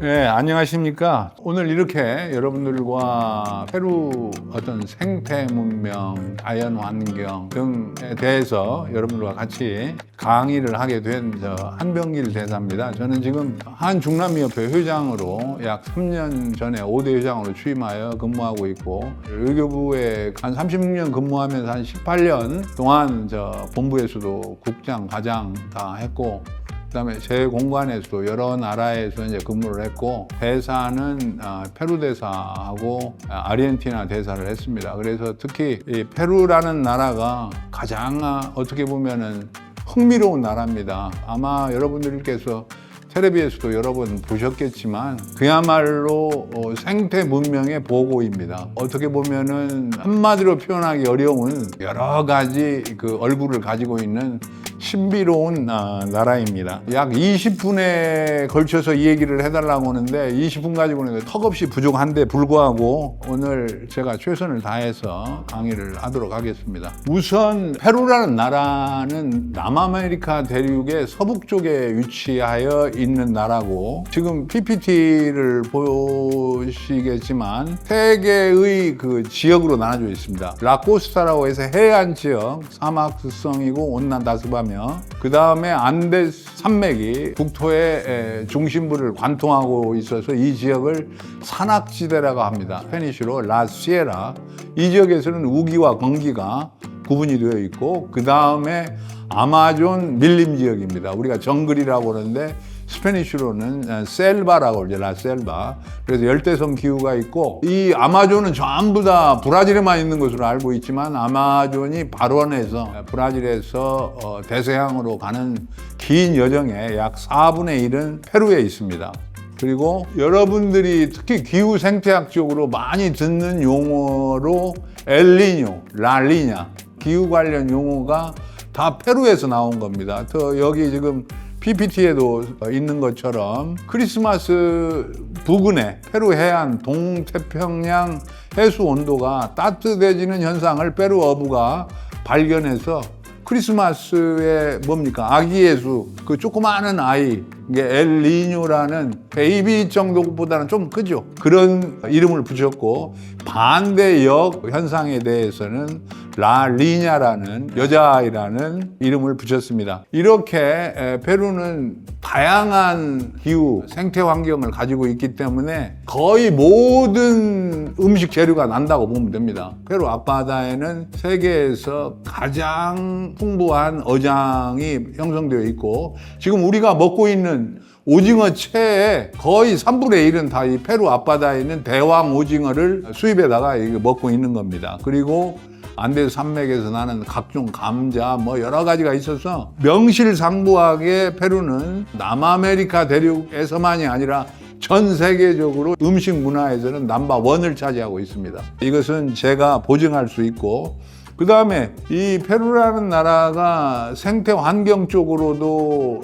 네, 안녕하십니까. 오늘 이렇게 여러분들과 페루 어떤 생태 문명, 자연 환경 등에 대해서 여러분들과 같이 강의를 하게 된 한병길 대사입니다. 저는 지금 한중남미협회 회장으로 약 3년 전에 5대 회장으로 취임하여 근무하고 있고, 외교부에 한 36년 근무하면서 한 18년 동안 본부에서도 국장, 과장 다 했고, 그다음에 제 공간에서도 여러 나라에서 이제 근무를 했고, 대사는 페루 대사하고 아르헨티나 대사를 했습니다. 그래서 특히 이 페루라는 나라가 가장 어떻게 보면은 흥미로운 나라입니다. 아마 여러분들께서 텔레비에서도 여러 번 보셨겠지만 그야말로 생태 문명의 보고입니다. 어떻게 보면은 한마디로 표현하기 어려운 여러 가지 그 얼굴을 가지고 있는 신비로운 나라입니다. 약 20분에 걸쳐서 이 얘기를 해달라고 하는데 20분 가지고는 턱없이 부족한데 불구하고 오늘 제가 최선을 다해서 강의를 하도록 하겠습니다. 우선 페루라는 나라는 남아메리카 대륙의 서북 쪽에 위치하여 있는 나라고, 지금 PPT를 보시겠지만 세 개의 그 지역으로 나눠져 있습니다. 라코스타라고 해서 해안 지역, 사막성이고 온난 다습하며, 그 다음에 안데스 산맥이 국토의 중심부를 관통하고 있어서 이 지역을 산악지대라고 합니다. 스페니쉬로 라시에라. 이 지역에서는 우기와 건기가 구분이 되어 있고, 그 다음에 아마존 밀림 지역입니다. 우리가 정글이라고 하는데 스페니쉬로는 셀바라고 그러죠. 라셀바. 그래서 열대성 기후가 있고, 이 아마존은 전부 다 브라질에만 있는 것으로 알고 있지만 아마존이 발원해서 브라질에서 대서양으로 가는 긴 여정에 약 4분의 1은 페루에 있습니다. 그리고 여러분들이 특히 기후 생태학적으로 많이 듣는 용어로 엘니뇨, 라니냐, 기후 관련 용어가 다 페루에서 나온 겁니다. 여기 지금 PPT에도 있는 것처럼 크리스마스 부근에 페루 해안 동태평양 해수 온도가 따뜻해지는 현상을 페루 어부가 발견해서 크리스마스에 뭡니까? 아기 예수, 그 조그마한 아이, 이게 엘니뇨라는 베이비 정도보다는 좀 크죠. 그런 이름을 붙였고, 반대역 현상에 대해서는 라니냐라는 여자아이라는 이름을 붙였습니다. 이렇게 페루는 다양한 기후, 생태 환경을 가지고 있기 때문에 거의 모든 음식 재료가 난다고 보면 됩니다. 페루 앞바다에는 세계에서 가장 풍부한 어장이 형성되어 있고, 지금 우리가 먹고 있는 오징어 채의 거의 3분의 1은 다 이 페루 앞바다에 있는 대왕 오징어를 수입에다가 먹고 있는 겁니다. 그리고 안데스 산맥에서 나는 각종 감자 여러 가지가 있어서 명실상부하게 페루는 남아메리카 대륙에서만이 아니라 전 세계적으로 음식 문화에서는 넘버1을 차지하고 있습니다. 이것은 제가 보증할 수 있고, 그 다음에 이 페루라는 나라가 생태 환경 쪽으로도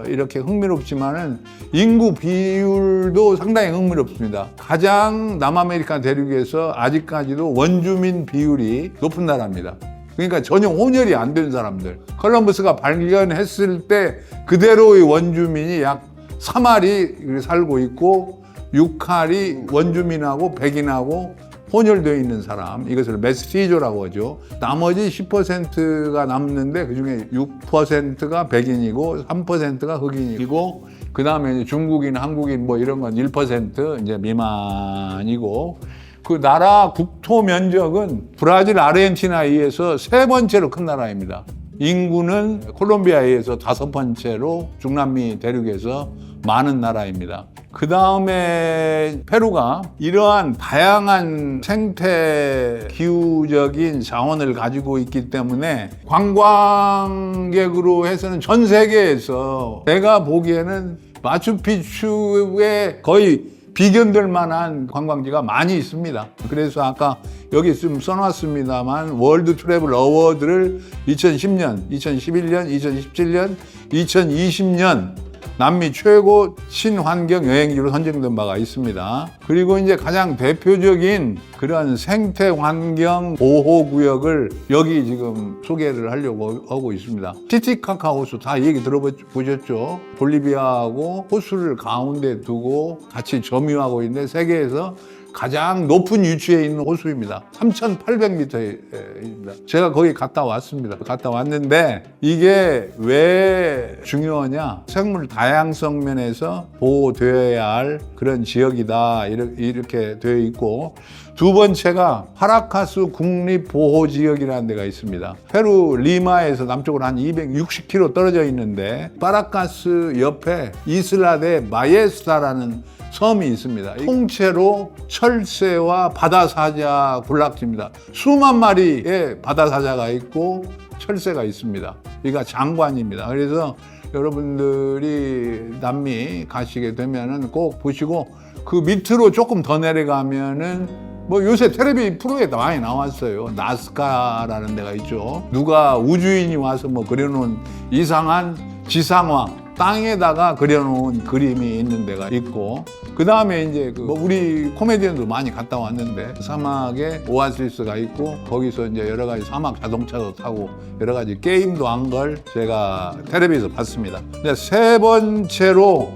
이렇게 흥미롭지만은 인구 비율도 상당히 흥미롭습니다. 가장 남아메리카 대륙에서 아직까지도 원주민 비율이 높은 나라입니다. 그러니까 전혀 혼혈이 안 된 사람들. 콜럼버스가 발견했을 때 그대로의 원주민이 약 3알이 살고 있고, 6알이 원주민하고 백인하고 혼혈되어 있는 사람, 이것을 메스티조라고 하죠. 나머지 10%가 남는데 그중에 6%가 백인이고 3%가 흑인이고, 그 다음에 중국인, 한국인 이런 건 1% 이제 미만이고, 그 나라 국토 면적은 브라질, 아르헨티나에 의해서 3번째로 큰 나라입니다. 인구는 콜롬비아에 의해서 5번째로 중남미 대륙에서 많은 나라입니다. 그 다음에 페루가 이러한 다양한 생태 기후적인 자원을 가지고 있기 때문에 관광객으로 해서는 전 세계에서 제가 보기에는 마추픽추에 거의 비견될 만한 관광지가 많이 있습니다. 그래서 아까 여기 좀 써놨습니다만 월드 트래블 어워드를 2010년, 2011년, 2017년, 2020년 남미 최고 친환경 여행지로 선정된 바가 있습니다. 그리고 이제 가장 대표적인 그런 생태 환경 보호구역을 여기 지금 소개를 하려고 하고 있습니다. 티티카카 호수 다 얘기 들어보셨죠? 볼리비아하고 호수를 가운데 두고 같이 점유하고 있는데 세계에서 가장 높은 위치에 있는 호수입니다. 3,800m입니다. 제가 거기 갔다 왔습니다. 갔다 왔는데 이게 왜 중요하냐? 생물 다양성 면에서 보호되어야 할 그런 지역이다. 이렇게 되어 있고, 두 번째가 파라카스 국립보호지역이라는 데가 있습니다. 페루 리마에서 남쪽으로 한 260km 떨어져 있는데 파라카스 옆에 이슬라데 마예스타라는 섬이 있습니다. 통째로 철새와 바다사자 군락지입니다. 수만 마리의 바다사자가 있고 철새가 있습니다. 여기가 장관입니다. 그래서 여러분들이 남미 가시게 되면은 꼭 보시고, 그 밑으로 조금 더 내려가면은 뭐 요새 텔레비 프로에 많이 나왔어요. 나스카라는 데가 있죠. 누가 우주인이 와서 뭐 그려놓은 이상한 지상화, 땅에다가 그려놓은 그림이 있는 데가 있고, 그 다음에 이제 뭐 우리 코미디언도 많이 갔다 왔는데 사막에 오아시스가 있고, 거기서 이제 여러 가지 사막 자동차도 타고 여러 가지 게임도 한 걸 제가 텔레비에서 봤습니다. 근데 세 번째로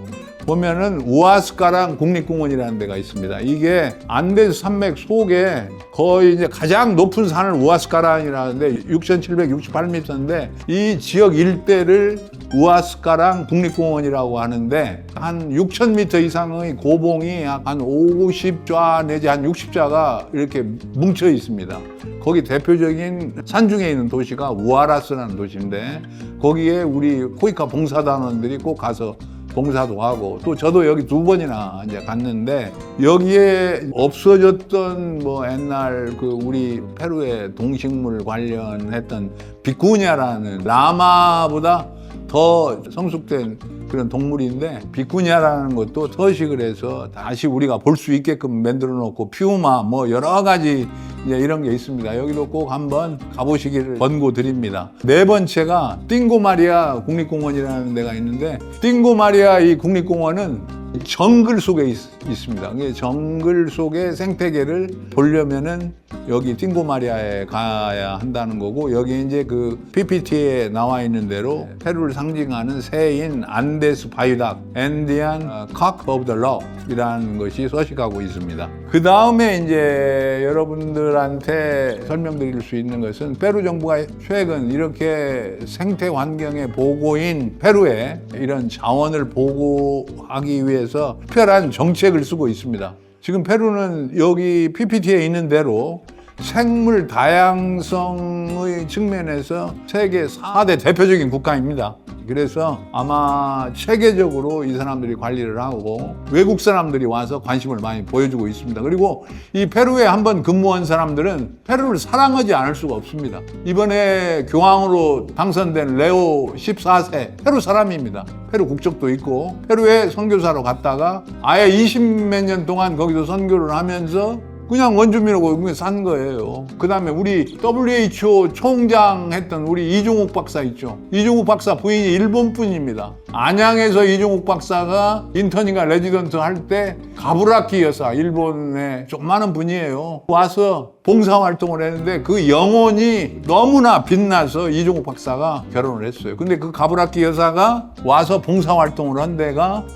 보면은 우아스카랑 국립공원이라는 데가 있습니다. 이게 안데스 산맥 속에 거의 이제 가장 높은 산을 우아스카랑이라는데 6,768m인데 이 지역 일대를 우아스카랑 국립공원이라고 하는데 한 6,000m 이상의 고봉이 한 50좌 내지 한 60좌가 이렇게 뭉쳐 있습니다. 거기 대표적인 산중에 있는 도시가 우아라스라는 도시인데 거기에 우리 코이카 봉사단원들이 꼭 가서 봉사도 하고, 또 저도 여기 2번이나 이제 갔는데 여기에 없어졌던 뭐 옛날 그 우리 페루의 동식물 관련했던 비쿠냐라는 라마보다 더 성숙된 그런 동물인데, 비쿠냐라는 것도 서식을 해서 다시 우리가 볼 수 있게끔 만들어 놓고, 퓨마 뭐 여러 가지 이제 이런 게 있습니다. 여기도 꼭 한번 가보시기를 권고드립니다. 네 번째가 띵고마리아 국립공원이라는 데가 있는데, 띵고마리아 이 국립공원은 정글 속에 있습니다. 정글 속의 생태계를 보려면은 여기 띵고마리아에 가야 한다는 거고, 여기 이제 그 PPT에 나와 있는 대로 페루를 상징하는 새인 안데스 바이닥, Andean Cock of the Rock 이라는 것이 서식하고 있습니다. 그 다음에 이제 여러분들한테 설명드릴 수 있는 것은, 페루 정부가 최근 이렇게 생태 환경의 보고인 페루에 이런 자원을 보호하기 위해서 특별한 정책을 쓰고 있습니다. 지금 페루는 여기 PPT에 있는 대로 생물 다양성의 측면에서 세계 4대 대표적인 국가입니다. 그래서 아마 체계적으로 이 사람들이 관리를 하고 외국 사람들이 와서 관심을 많이 보여주고 있습니다. 그리고 이 페루에 한번 근무한 사람들은 페루를 사랑하지 않을 수가 없습니다. 이번에 교황으로 당선된 레오 14세 페루 사람입니다. 페루 국적도 있고, 페루에 선교사로 갔다가 아예 20몇 년 동안 거기서 선교를 하면서 그냥 원주민으로 산 거예요. 그 다음에 우리 WHO 총장 했던 우리 이종욱 박사 있죠. 이종욱 박사 부인이 일본 분입니다. 안양에서 이종욱 박사가 인턴인가 레지던트 할 때 가부라키 여사, 일본의 좀 많은 분이에요. 와서 봉사활동을 했는데 그 영혼이 너무나 빛나서 이종욱 박사가 결혼을 했어요. 근데 그 가부라키 여사가 와서 봉사활동을 한 데가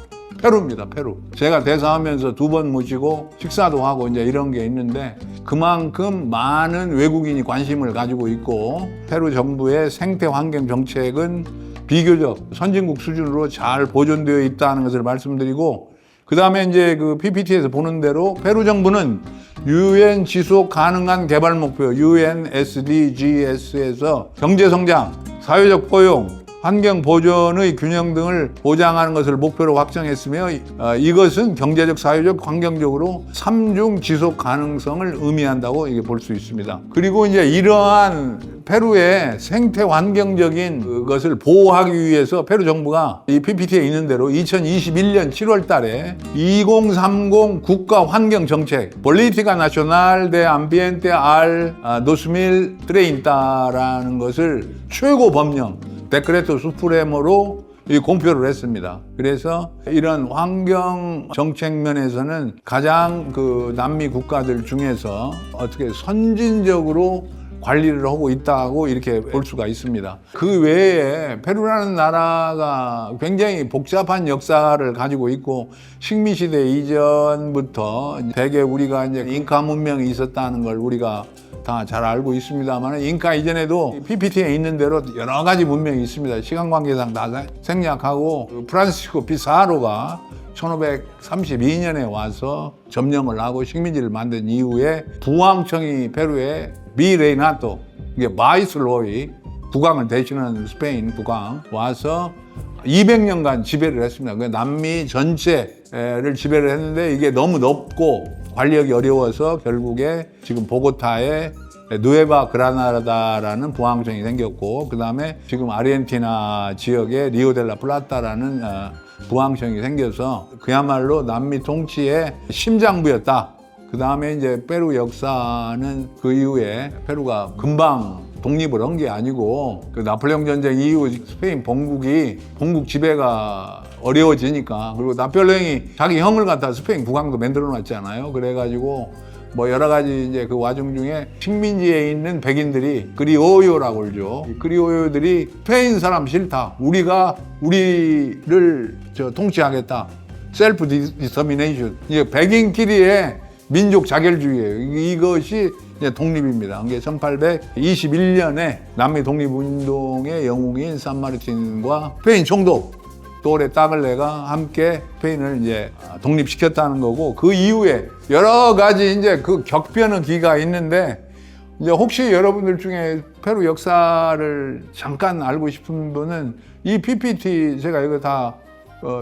페루입니다. 페루. 제가 대사하면서 2번 모시고 식사도 하고 이제 이런 게 있는데, 그만큼 많은 외국인이 관심을 가지고 있고, 페루 정부의 생태 환경 정책은 비교적 선진국 수준으로 잘 보존되어 있다는 것을 말씀드리고, 그 다음에 이제 그 PPT에서 보는 대로 페루 정부는 UN 지속 가능한 개발 목표 UN SDGs에서 경제 성장, 사회적 포용, 환경 보존의 균형 등을 보장하는 것을 목표로 확정했으며, 이것은 경제적, 사회적, 환경적으로 3중 지속 가능성을 의미한다고 이게 볼 수 있습니다. 그리고 이제 이러한 페루의 생태 환경적인 것을 보호하기 위해서 페루 정부가 이 PPT에 있는 대로 2021년 7월 달에 2030 국가 환경 정책 Política Nacional de Ambiente al 2030라는 것을 최고 법령 데크레토 수프레모로 이 공표를 했습니다. 그래서 이런 환경 정책 면에서는 가장 그 남미 국가들 중에서 어떻게 선진적으로 관리를 하고 있다고 이렇게 볼 수가 있습니다. 그 외에 페루라는 나라가 굉장히 복잡한 역사를 가지고 있고 식민시대 이전부터 대개 우리가 이제 잉카 문명이 있었다는 걸 우리가 다 잘 알고 있습니다만 잉카 이전에도 PPT에 있는 대로 여러 가지 문명이 있습니다. 시간 관계상 다 생략하고 프란시스코 피사로가 1532년에 와서 점령을 하고 식민지를 만든 이후에 부왕청이 페루에 미레이나토, 이게 바이스로이, 국왕을 대신하는 스페인 국왕 와서 200년간 지배를 했습니다. 남미 전체를 지배를 했는데 이게 너무 넓고 관리하기 어려워서 결국에 지금 보고타에 누에바 그라나다라는 부왕청이 생겼고 그 다음에 지금 아르헨티나 지역에 리오델라 플라타라는 부왕청이 생겨서 그야말로 남미 통치의 심장부였다. 그 다음에 이제 페루 역사는 그 이후에 페루가 금방 독립을 한 게 아니고 그 나폴레옹 전쟁 이후 스페인 본국 지배가 어려워지니까 그리고 나폴레옹이 자기 형을 갖다 스페인 국왕도 만들어 놨잖아요. 그래가지고 뭐 여러 가지 이제 그 와중 중에 식민지에 있는 백인들이 크리오요라고 그러죠. 크리오요들이 스페인 사람 싫다. 우리를 통치하겠다. 셀프 디터미네이션. 이제 백인끼리의 민족 자결주의예요. 이것이 이제 독립입니다. 이게 1821년에 남미 독립운동의 영웅인 산마르틴과 스페인 총독 또래 따글레가 함께 스페인을 이제 독립시켰다는 거고 그 이후에 여러 가지 이제 그 격변의 기가 있는데 이제 혹시 여러분들 중에 페루 역사를 잠깐 알고 싶은 분은 이 PPT 제가 이거 다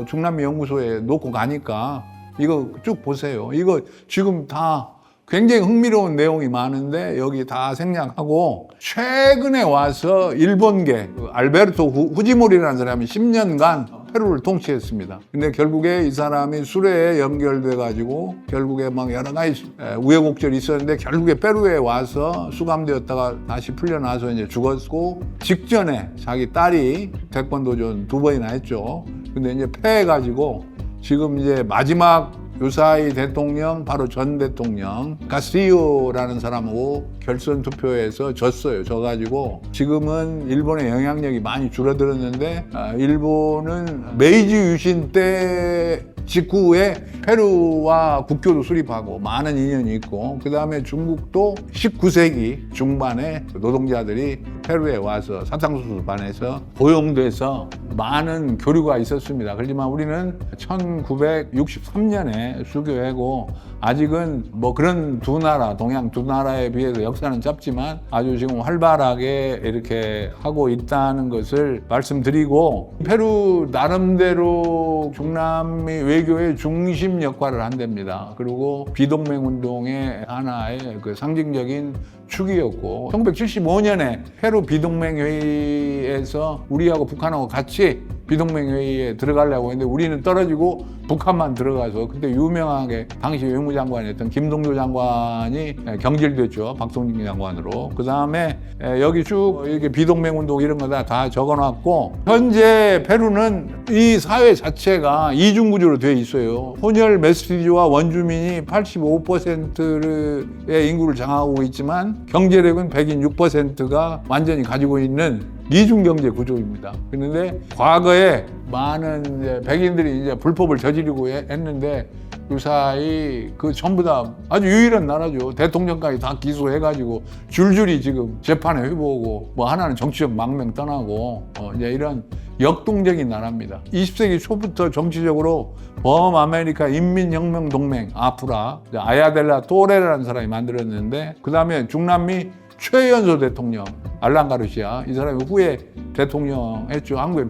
중남미 연구소에 놓고 가니까 이거 쭉 보세요. 이거 지금 다 굉장히 흥미로운 내용이 많은데 여기 다 생략하고 최근에 와서 일본계 알베르토 후지모리라는 사람이 10년간 페루를 통치했습니다. 근데 결국에 이 사람이 수레에 연결돼 가지고 결국에 막 여러 가지 우여곡절이 있었는데 결국에 페루에 와서 수감되었다가 다시 풀려나서 이제 죽었고 직전에 자기 딸이 태권도전 2번이나 했죠. 근데 이제 패해가지고 지금 이제 마지막 유사이 대통령, 바로 전 대통령 가시오라는 사람하고 결선 투표에서 졌어요. 져가지고 지금은 일본의 영향력이 많이 줄어들었는데 일본은 메이지 유신 때 직후에 페루와 국교도 수립하고 많은 인연이 있고 그 다음에 중국도 19세기 중반에 노동자들이 페루에 와서 사탕수수반에서 고용돼서 많은 교류가 있었습니다. 그렇지만 우리는 1963년에 수교하고 아직은 뭐 그런 두 나라, 동양 두 나라에 비해서 역사는 짧지만 아주 지금 활발하게 이렇게 하고 있다는 것을 말씀드리고 페루 나름대로 중남미 외교의 중심 역할을 한답니다. 그리고 비동맹 운동의 하나의 그 상징적인 축이었고 1975년에 페루 비동맹회의에서 우리하고 북한하고 같이 비동맹회의에 들어가려고 했는데 우리는 떨어지고 북한만 들어가서 그때 유명하게 당시 외무장관이었던 김동조 장관이 경질됐죠. 박성진 장관으로. 그 다음에 여기 쭉 이렇게 비동맹운동 이런 거 다 적어놨고 현재 페루는 이 사회 자체가 이중구조로 되어 있어요. 혼혈 메시지와 원주민이 85%의 인구를 장악하고 있지만 경제력은 백인 6%가 완전히 가지고 있는 이중경제 구조입니다. 그런데 과거에 많은 이제 백인들이 이제 불법을 저지르고 했는데 유사히 그 전부 다 아주 유일한 나라죠. 대통령까지 다 기소해가지고 줄줄이 지금 재판에 회부하고 뭐 하나는 정치적 망명 떠나고 이제 이런 역동적인 나라입니다. 20세기 초부터 정치적으로 범아메리카 인민혁명동맹 아프라 아야델라 또레라는 사람이 만들었는데 그 다음에 중남미 최연소 대통령 알란 가르시아 이 사람이 후에 대통령 했죠. 한국에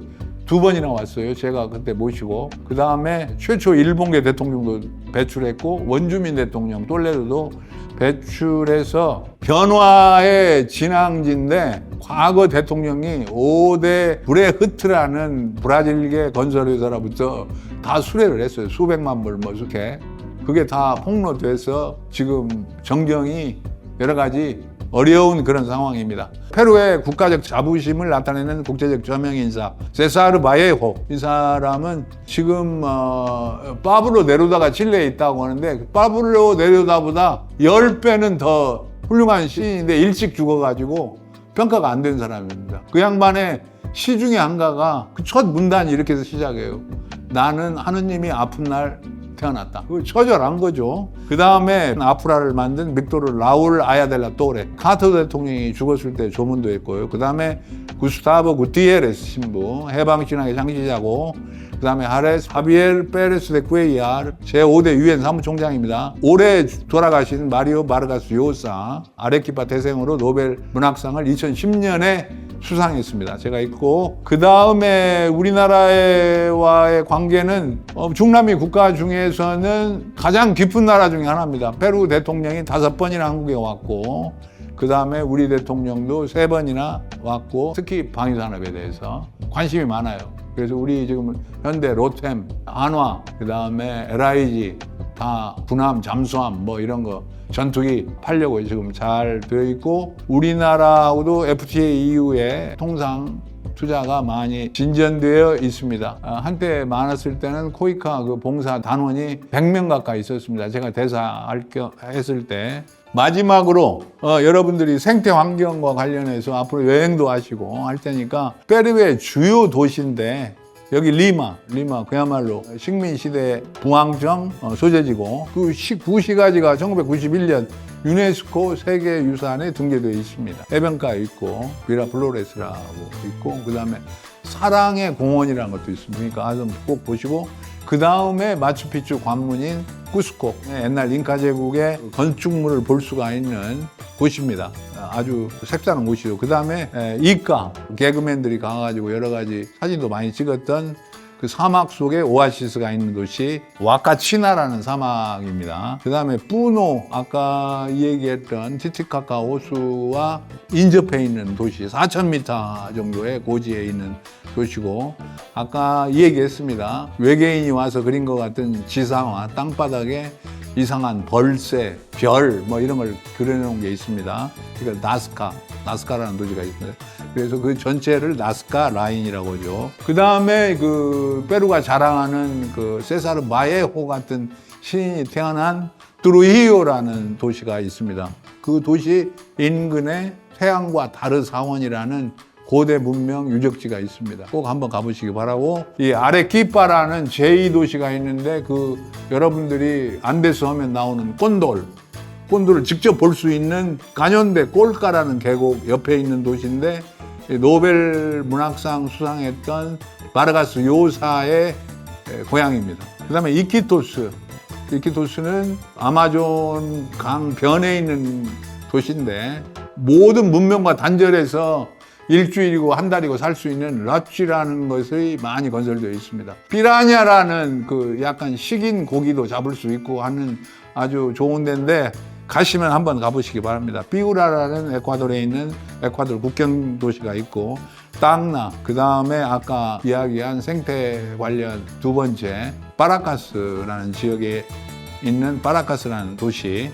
2번이나 왔어요. 제가 그때 모시고 그 다음에 최초 일본계 대통령도 배출했고 원주민 대통령 똘레도도 배출해서 변화의 진앙지인데 과거 대통령이 5대 브레흐트라는 브라질계 건설회사로부터 다 수뢰를 했어요. 수백만 불 뭐 이렇게 그게 다 폭로돼서 지금 정경이 여러 가지 어려운 그런 상황입니다. 페루의 국가적 자부심을 나타내는 국제적 저명인사 세사르 바예호, 이 사람은 지금 파블로 네루다가 칠레에 있다고 하는데 파블로 네루다보다 10배는 더 훌륭한 시인인데 일찍 죽어가지고 평가가 안 된 사람입니다. 그 양반의 시 중에 한가가 그 첫 문단이 이렇게 해서 시작해요. 나는 하느님이 아픈 날 태어났다. 그걸 처절한 거죠. 그 다음에 아프라를 만든 빅토르 라울 아야델라 또레, 카터 대통령이 죽었을 때 조문도 했고요. 그 다음에 구스타보 구티에레스 신부, 해방신학의 창시자고, 그 다음에 하레스 하비엘 페레스 데 쿠에이알 제5대 유엔 사무총장입니다. 올해 돌아가신 마리오 바르가스 요사, 아레키파 대생으로 노벨 문학상을 2010년에 수상했습니다. 제가 있고, 그 다음에 우리나라와의 관계는 중남미 국가 중에서는 가장 깊은 나라 중에 하나입니다. 페루 대통령이 5번이나 한국에 왔고, 그 다음에 우리 대통령도 3번이나 왔고, 특히 방위산업에 대해서 관심이 많아요. 그래서 우리 지금 현대 로템, 한화, 그 다음에 LIG 다 군함, 잠수함 뭐 이런 거 전투기 팔려고 지금 잘 되어 있고, 우리나라하고도 FTA 이후에 통상 투자가 많이 진전되어 있습니다. 한때 많았을 때는 코이카 그 봉사 단원이 100명 가까이 있었습니다. 제가 했을 때. 마지막으로 여러분들이 생태 환경과 관련해서 앞으로 여행도 하시고 할 테니까, 페루의 주요 도시인데 여기 리마 그야말로 식민 시대 부항정 소재지고, 그 구시가지가 1991년 유네스코 세계유산에 등재되어 있습니다. 해변가에 있고 비라 플로레스라고 있고, 그 다음에 사랑의 공원이라는 것도 있습니다. 그러니까 가서 꼭 보시고, 그 다음에 마추픽추 관문인 쿠스코, 옛날 잉카 제국의 건축물을 볼 수가 있는 곳입니다. 아주 색다른 곳이죠. 그 다음에 이카 개그맨들이 가가지고 여러 가지 사진도 많이 찍었던 그 사막 속에 오아시스가 있는 도시 와카치나라는 사막입니다. 그 다음에 뿌노, 아까 얘기했던 티티카카 호수와 인접해 있는 도시, 4,000m 정도의 고지에 있는 도시고, 아까 얘기했습니다. 외계인이 와서 그린 것 같은 지상화, 땅바닥에 이상한 벌새, 별 뭐 이런 걸 그려놓은 게 있습니다. 그러니까 나스카라는 도시가 있습니다. 그래서 그 전체를 나스카 라인이라고 하죠. 그 다음에 그 페루가 자랑하는 그 세사르 바예호 같은 시인이 태어난 트루히오라는 도시가 있습니다. 그 도시 인근에 태양과 다르 사원이라는 고대 문명 유적지가 있습니다. 꼭 한번 가보시기 바라고, 이 아레키파라는 제2도시가 있는데, 그 여러분들이 안데스 하면 나오는 꼰돌을 직접 볼 수 있는 가년대 꼴까라는 계곡 옆에 있는 도시인데, 노벨 문학상 수상했던 바르가스 요사의 고향입니다. 그 다음에 이키토스는 아마존 강 변에 있는 도시인데, 모든 문명과 단절해서 일주일이고 한 달이고 살 수 있는 랍쥐라는 것이 많이 건설되어 있습니다. 피라냐라는 그 약간 식인 고기도 잡을 수 있고 하는 아주 좋은 데인데, 가시면 한번 가보시기 바랍니다. 피우라라는 에콰도르에 있는 에콰도르 국경 도시가 있고, 땅나, 그 다음에 아까 이야기한 생태 관련 두 번째 파라카스라는 지역에 있는 파라카스라는 도시,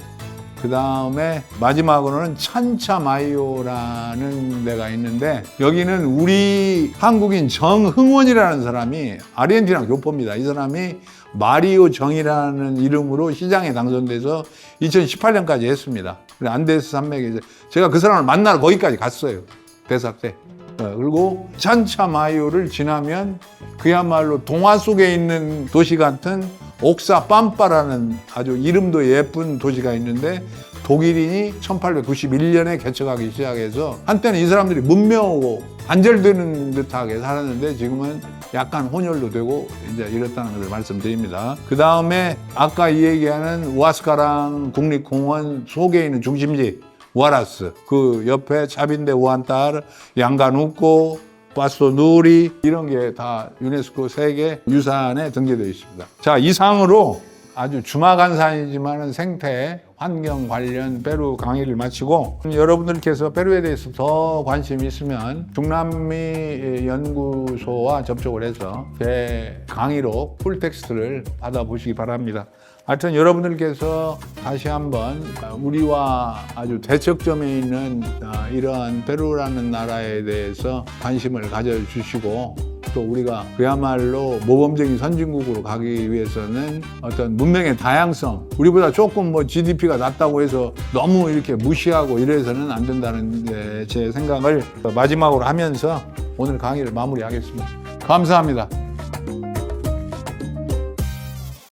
그 다음에 마지막으로는 찬차마이오라는 데가 있는데, 여기는 우리 한국인 정흥원이라는 사람이 아르헨티나 교포입니다. 이 사람이 마리오 정이라는 이름으로 시장에 당선돼서 2018년까지 했습니다. 안데스 산맥에서 제가 그 사람을 만나러 거기까지 갔어요. 대사 때. 그리고 찬차마이오를 지나면 그야말로 동화 속에 있는 도시 같은 옥사 빰빠라는 아주 이름도 예쁜 도시가 있는데, 독일인이 1891년에 개척하기 시작해서 한때는 이 사람들이 문명하고 단절되는 듯하게 살았는데, 지금은 약간 혼혈도 되고 이제 이렇다는 것을 말씀드립니다. 그 다음에 아까 이 얘기하는 우아스카랑 국립공원 속에 있는 중심지 우아라스, 그 옆에 차빈데 우안타르, 양가누코, 파스토 누리, 이런 게 다 유네스코 세계 유산에 등재되어 있습니다. 자, 이상으로 아주 주마간산이지만 생태 환경 관련 페루 강의를 마치고, 여러분들께서 페루에 대해서 더 관심이 있으면 중남미 연구소와 접촉을 해서 제 강의로 풀텍스트를 받아보시기 바랍니다. 하여튼 여러분들께서 다시 한번 우리와 아주 대척점에 있는 이러한 페루라는 나라에 대해서 관심을 가져주시고, 또 우리가 그야말로 모범적인 선진국으로 가기 위해서는 어떤 문명의 다양성, 우리보다 조금 뭐 GDP가 낮다고 해서 너무 이렇게 무시하고 이래서는 안 된다는 제 생각을 마지막으로 하면서 오늘 강의를 마무리하겠습니다. 감사합니다.